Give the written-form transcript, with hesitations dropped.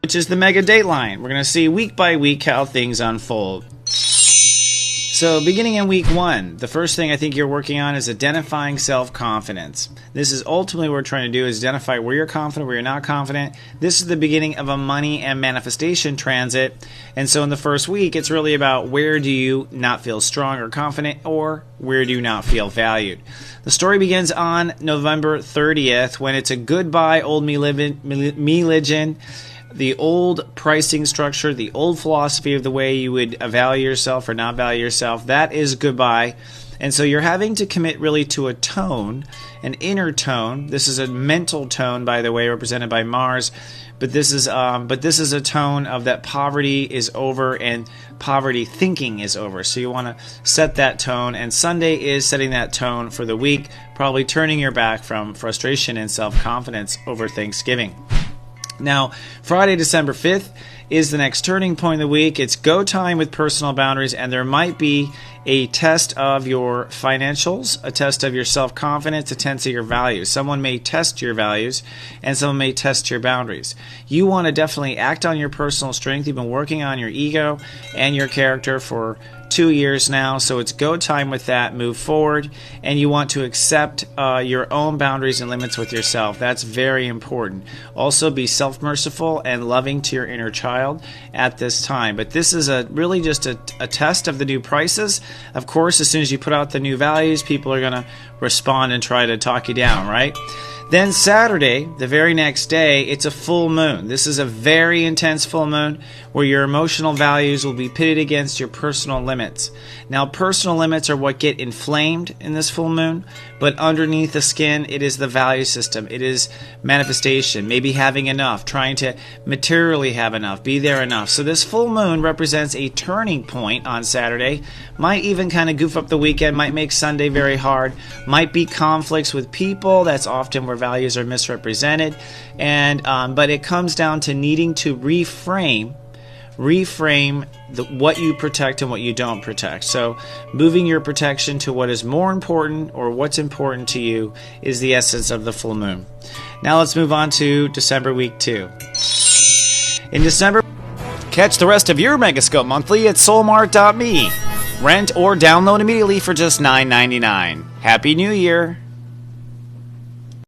Which is the mega dateline. We're going to see week by week how things unfold. So beginning in week 1, the first thing I think you're working on is identifying self-confidence. This is ultimately what we're trying to do, is identify where you're confident, where you're not confident. This is the beginning of a money and manifestation transit. And so in the first week, it's really about where do you not feel strong or confident, or where do you not feel valued. The story begins on November 30th when it's a goodbye old religion. The old pricing structure, the old philosophy of the way you would value yourself or not value yourself, that is goodbye. And so you're having to commit really to a tone, an inner tone. This is a mental tone, by the way, represented by Mars. But this is a tone of that poverty is over and poverty thinking is over. So you want to set that tone. And Sunday is setting that tone for the week, probably turning your back from frustration and self-confidence over Thanksgiving. Now, Friday, December 5th is the next turning point of the week. It's go time with personal boundaries, and there might be a test of your financials, a test of your self-confidence, a test of your values. Someone may test your values, and someone may test your boundaries. You want to definitely act on your personal strength. You've been working on your ego and your character for 2 years now, so it's go time with that. Move forward, and you want to accept your own boundaries and limits with yourself. That's very important. Also, be self-merciful and loving to your inner child at this time. But this is really just a test of the new prices. Of course, as soon as you put out the new values, people are going to respond and try to talk you down, right? Then Saturday, the very next day, it's a full moon. This is a very intense full moon where your emotional values will be pitted against your personal limits. Now, personal limits are what get inflamed in this full moon, but underneath the skin, it is the value system. It is manifestation, maybe having enough, trying to materially have enough, be there enough. So this full moon represents a turning point on Saturday. Might even kind of goof up the weekend, might make Sunday very hard, might be conflicts with people. That's often where values are misrepresented, and but it comes down to needing to reframe what you protect and what you don't protect. So moving your protection to what is more important, or what's important to you, is the essence of the full moon. Now let's move on to December week 2. In December, catch the rest of your Megascope Monthly at soulmart.me. Rent or download immediately for just $9.99. Happy New Year!